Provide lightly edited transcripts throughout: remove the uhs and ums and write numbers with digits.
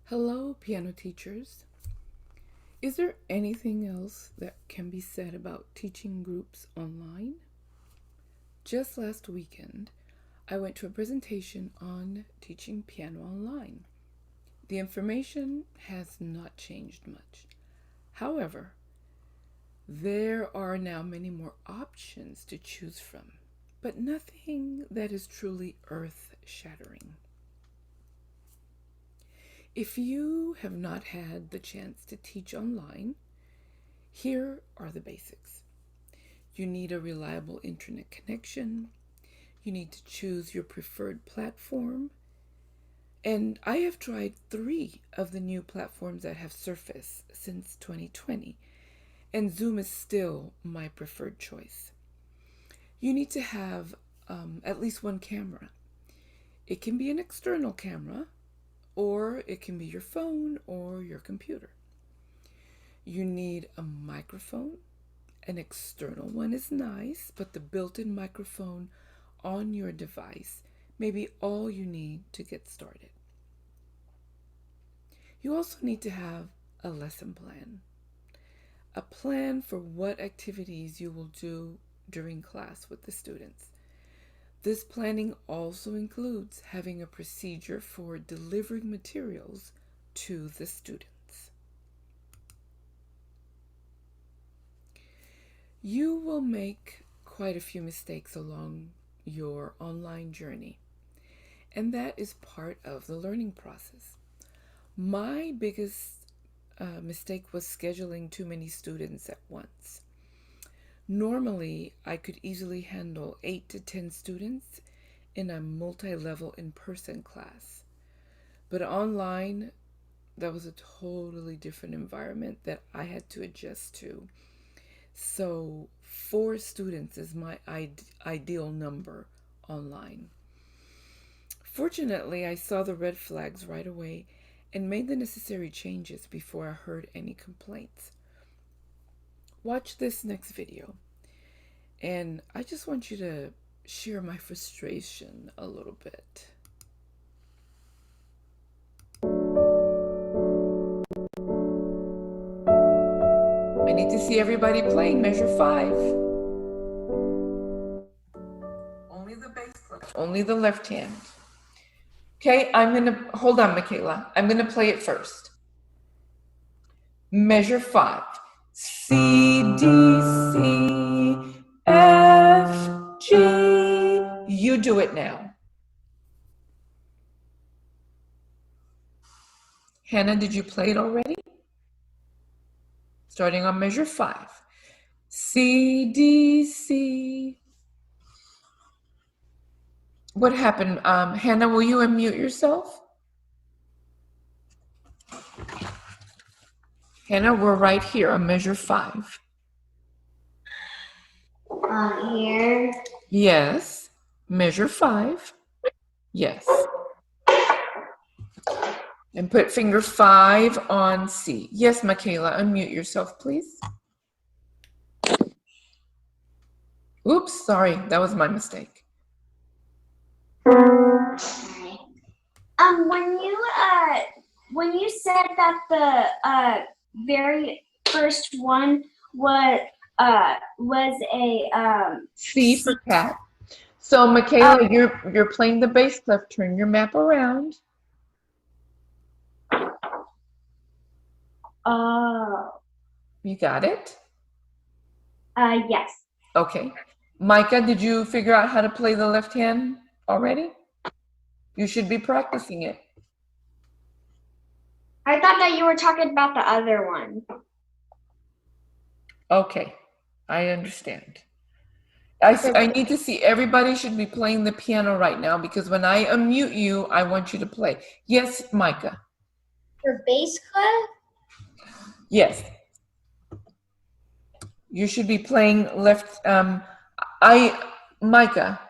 Hello, piano teachers. Is there anything else that can be said about teaching groups online? Just last weekend, I went to a presentation on teaching piano online. The information has not changed much. However, there are now many more options to choose from, but nothing that is truly earth shattering. If you have not had the chance to teach online, here are the basics. You need a reliable internet connection. You need to choose your preferred platform. And I have tried 3 of the new platforms that have surfaced since 2020, and Zoom is still my preferred choice. You need to have at least one camera. It can be an external camera, or it can be your phone or your computer. You need a microphone. An external one is nice, but the built-in microphone on your device may be all you need to get started. You also need to have a lesson plan. A plan for what activities you will do during class with the students. This planning also includes having a procedure for delivering materials to the students. You will make quite a few mistakes along your online journey, and that is part of the learning process. My biggest mistake was scheduling too many students at once. Normally, I could easily handle 8 to 10 students in a multi-level in-person class, but online, that was a totally different environment that I had to adjust to. So 4 students is my ideal number online. Fortunately, I saw the red flags right away and made the necessary changes before I heard any complaints. Watch this next video, and I just want you to share my frustration a little bit. I need to see everybody playing measure 5. Only the bass clef, only the left hand. Okay, hold on, Michaela. I'm gonna play it first. Measure 5. C, D, C, F, G. You do it now. Hannah, did you play it already? Starting on measure 5. C, D, C. What happened? Hannah, will you unmute yourself? Hannah, we're right here on measure 5. Here. Yes. Measure 5. Yes. And put finger 5 on C. Yes, Michaela, unmute yourself, please. Oops, sorry, that was my mistake. Sorry. When you said that the very first one was a C for cat. So Michaela, you're playing the bass clef. Turn your map around. You got it? Yes. Okay. Micah, did you figure out how to play the left hand already? You should be practicing it. I thought that you were talking about the other one. Okay, I understand. I need to see, everybody should be playing the piano right now, because when I unmute you, I want you to play. Yes, Micah. For bass clef? Yes. You should be playing left. Micah,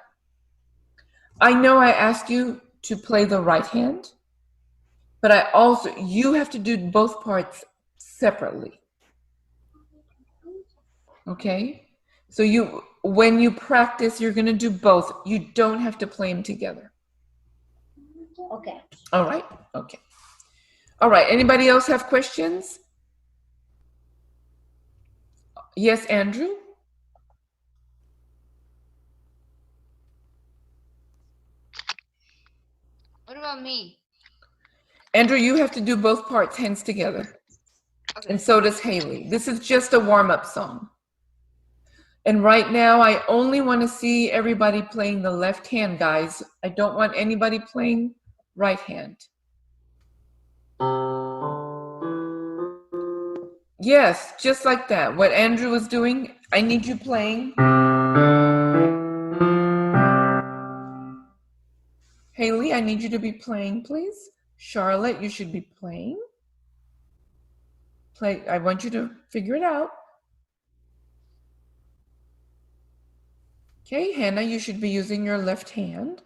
I know I asked you to play the right hand, but you have to do both parts separately. Okay? So when you practice, you're going to do both. You don't have to play them together. Okay. All right? Okay. All right, anybody else have questions? Yes, Andrew? What about me? Andrew, you have to do both parts, hands together. And Okay. so does Haley. This is just a warm-up song. And right now, I only want to see everybody playing the left hand, guys. I don't want anybody playing right hand. Yes, just like that. What Andrew was doing, I need you playing. Haley, I need you to be playing, please. Charlotte, you should be playing. Play. I want you to figure it out. Okay, Hannah, you should be using your left hand.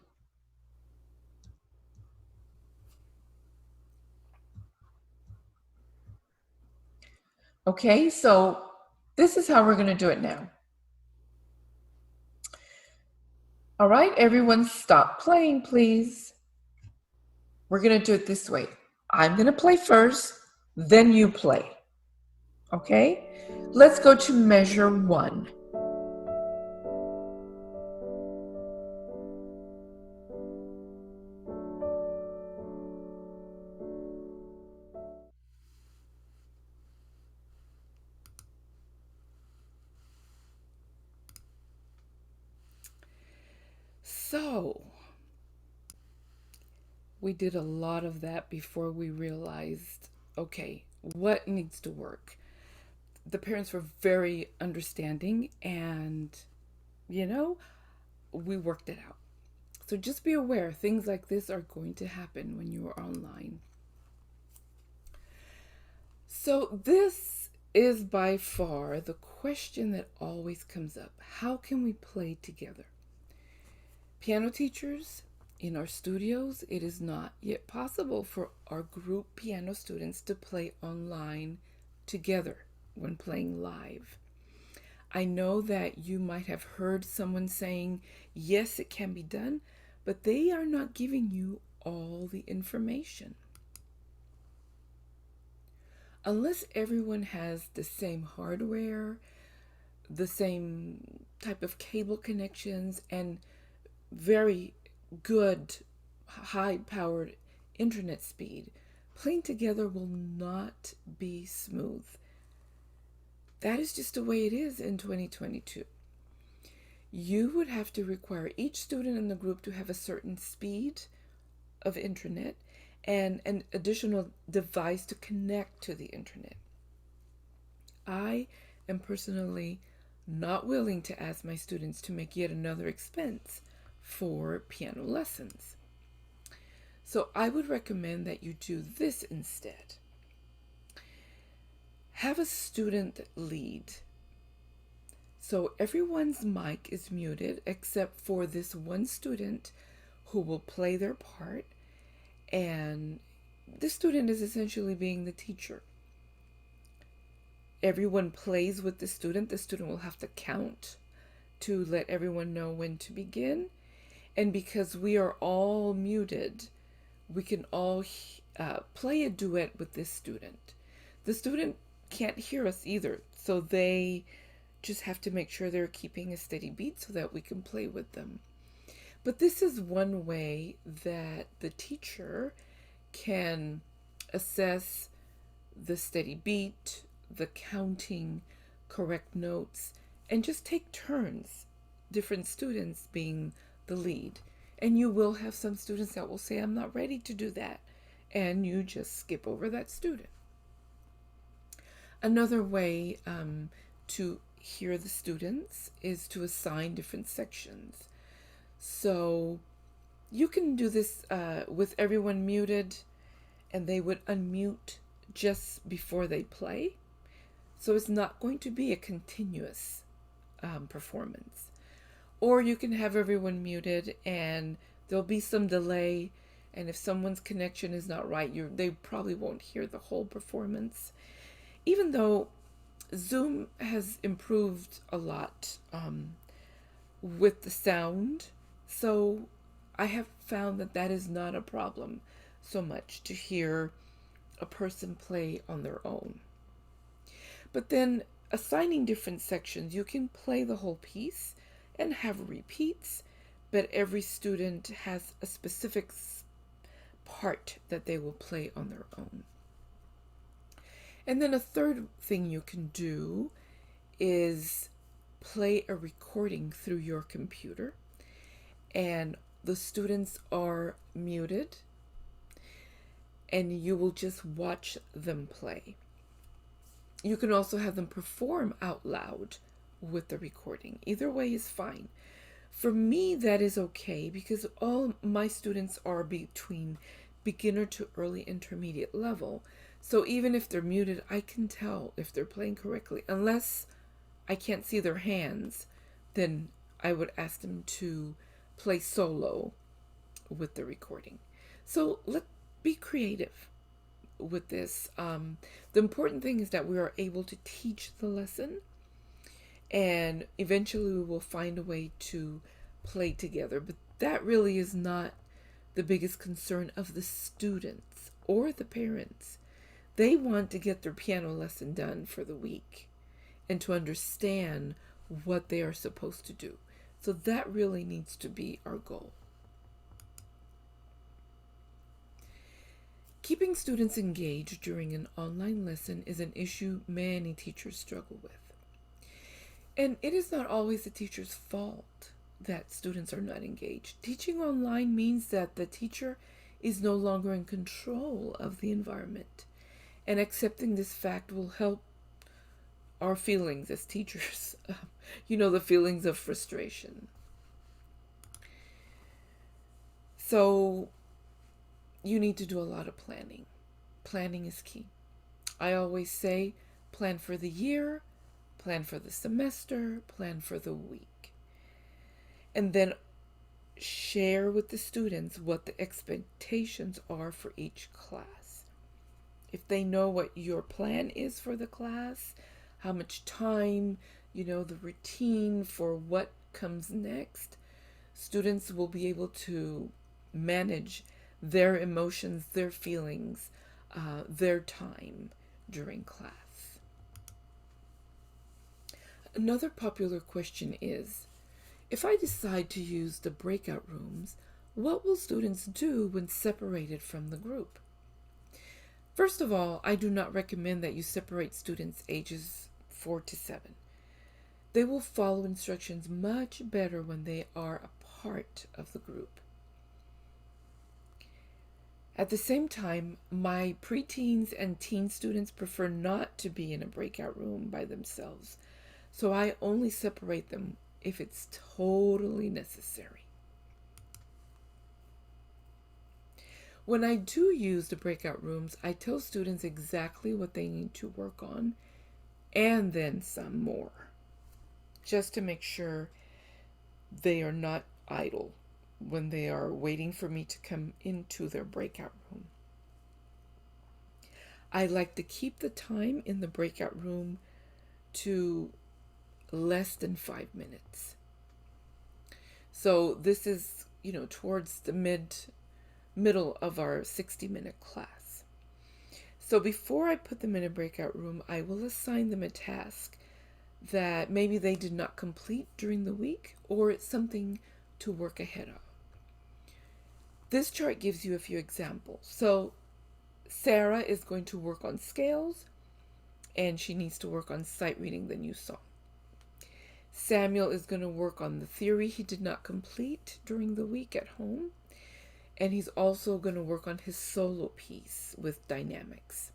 Okay, so this is how we're going to do it now. All right, everyone stop playing, please. We're going to do it this way. I'm going to play first, then you play. Okay? Let's go to measure 1. So, we did a lot of that before we realized, okay, what needs to work? The parents were very understanding and, we worked it out. So just be aware things like this are going to happen when you are online. So this is by far the question that always comes up. How can we play together? Piano teachers, in our studios, it is not yet possible for our group piano students to play online together when playing live. I know that you might have heard someone saying, yes, it can be done, but they are not giving you all the information. Unless everyone has the same hardware, the same type of cable connections, and very good high powered internet speed, playing together will not be smooth. That is just the way it is in 2022. You would have to require each student in the group to have a certain speed of internet and an additional device to connect to the internet. I am personally not willing to ask my students to make yet another expense for piano lessons. So I would recommend that you do this instead. Have a student lead. So everyone's mic is muted except for this one student who will play their part, and the student is essentially being the teacher. Everyone plays with the student. The student will have to count to let everyone know when to begin. And because we are all muted, we can all play a duet with this student. The student can't hear us either, so they just have to make sure they're keeping a steady beat so that we can play with them. But this is one way that the teacher can assess the steady beat, the counting, correct notes, and just take turns, different students being the lead. And you will have some students that will say, I'm not ready to do that. And you just skip over that student. Another way to hear the students is to assign different sections. So you can do this with everyone muted, and they would unmute just before they play. So it's not going to be a continuous performance. Or you can have everyone muted and there'll be some delay, and if someone's connection is not right, they probably won't hear the whole performance. Even though Zoom has improved a lot with the sound, so I have found that is not a problem so much to hear a person play on their own. But then assigning different sections, you can play the whole piece and have repeats, but every student has a specific part that they will play on their own. And then a third thing you can do is play a recording through your computer, and the students are muted, and you will just watch them play. You can also have them perform out loud with the recording. Either way is fine. For me, that is okay because all my students are between beginner to early intermediate level. So even if they're muted, I can tell if they're playing correctly. Unless I can't see their hands, then I would ask them to play solo with the recording. So let's be creative with this. The important thing is that we are able to teach the lesson, and eventually we will find a way to play together. But that really is not the biggest concern of the students or the parents. They want to get their piano lesson done for the week and to understand what they are supposed to do. So that really needs to be our goal. Keeping students engaged during an online lesson is an issue many teachers struggle with. And it is not always the teacher's fault that students are not engaged. Teaching online means that the teacher is no longer in control of the environment. And accepting this fact will help our feelings as teachers. The feelings of frustration. So you need to do a lot of planning. Planning is key. I always say plan for the year, plan for the semester, plan for the week. And then share with the students what the expectations are for each class. If they know what your plan is for the class, how much time, the routine for what comes next, students will be able to manage their emotions, their feelings, their time during class. Another popular question is, if I decide to use the breakout rooms, what will students do when separated from the group? First of all, I do not recommend that you separate students ages 4 to 7. They will follow instructions much better when they are a part of the group. At the same time, my preteens and teen students prefer not to be in a breakout room by themselves, so I only separate them if it's totally necessary. When I do use the breakout rooms, I tell students exactly what they need to work on and then some more, just to make sure they are not idle when they are waiting for me to come into their breakout room. I like to keep the time in the breakout room to less than 5 minutes. So this is, towards the middle of our 60-minute class. So before I put them in a breakout room, I will assign them a task that maybe they did not complete during the week, or it's something to work ahead of. This chart gives you a few examples. So Sarah is going to work on scales, and she needs to work on sight reading the new song. Samuel is going to work on the theory he did not complete during the week at home, and he's also going to work on his solo piece with dynamics.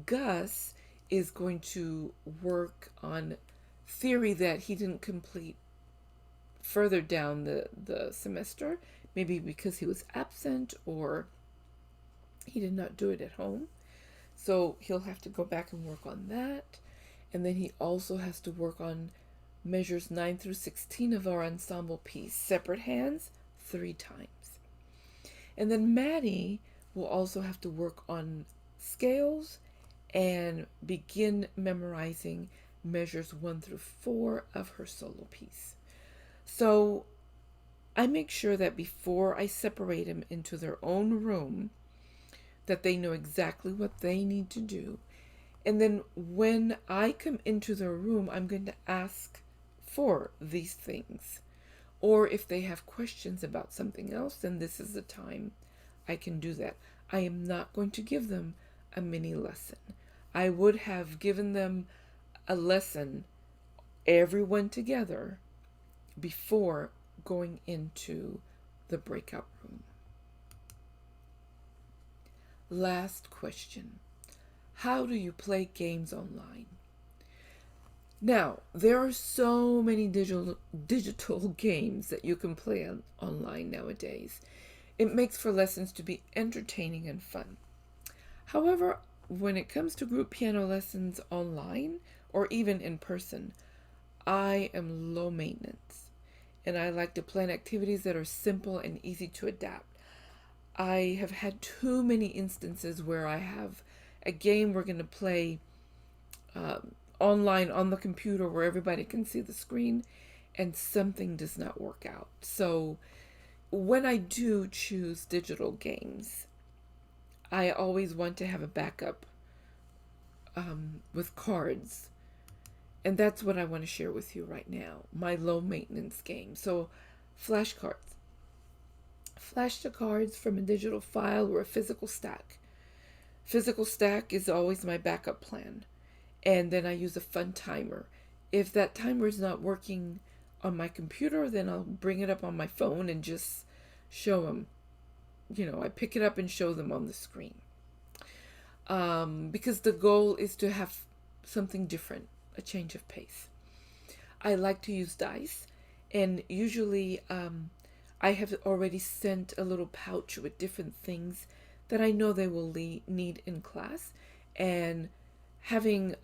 Gus is going to work on theory that he didn't complete further down the semester, maybe because he was absent or he did not do it at home. So he'll have to go back and work on that. And then he also has to work on measures 9 through 16 of our ensemble piece, separate hands, 3 times. And then Maddie will also have to work on scales and begin memorizing measures 1 through 4 of her solo piece. So I make sure that before I separate them into their own room, that they know exactly what they need to do. And then when I come into their room, I'm going to ask for these things. Or if they have questions about something else, then this is the time I can do that. I am not going to give them a mini lesson. I would have given them a lesson, everyone together, before going into the breakout room. Last question. How do you play games online? Now, there are so many digital games that you can play online nowadays. It makes for lessons to be entertaining and fun. However, when it comes to group piano lessons online or even in person, I am low maintenance and I like to plan activities that are simple and easy to adapt. I have had too many instances where I have a game we're going to play online on the computer where everybody can see the screen and something does not work out. So when I do choose digital games, I always want to have a backup with cards. And that's what I want to share with you right now, my low maintenance game. So flashcards. Flash the cards from a digital file or a physical stack. Physical stack is always my backup plan. And then I use a fun timer. If that timer is not working on my computer, then I'll bring it up on my phone and just show them. I pick it up and show them on the screen. Because the goal is to have something different, a change of pace. I like to use dice, and usually I have already sent a little pouch with different things that I know they will need in class, and having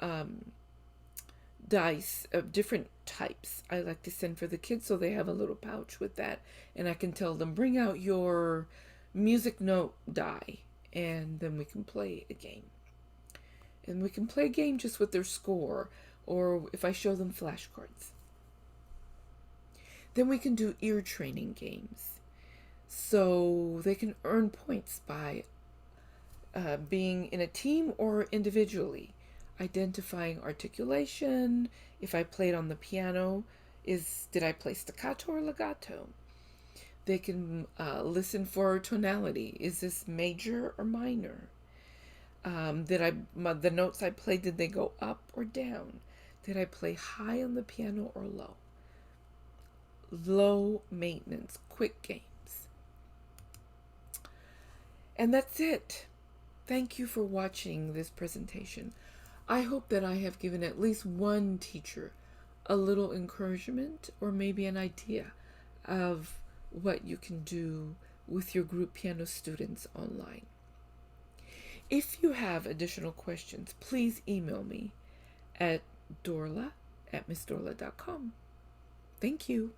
dice of different types I like to send for the kids so they have a little pouch with that, and I can tell them, bring out your music note die, and then we can play a game. And we can play a game just with their score, or if I show them flashcards. Then we can do ear training games, so they can earn points by being in a team or individually. Identifying articulation, if I played on the piano, did I play staccato or legato? They can listen for tonality. Is this major or minor? The notes I played, did they go up or down? Did I play high on the piano or low? Low maintenance, quick games. And that's it. Thank you for watching this presentation. I hope that I have given at least one teacher a little encouragement or maybe an idea of what you can do with your group piano students online. If you have additional questions, please email me at dorla@missdorla.com. Thank you.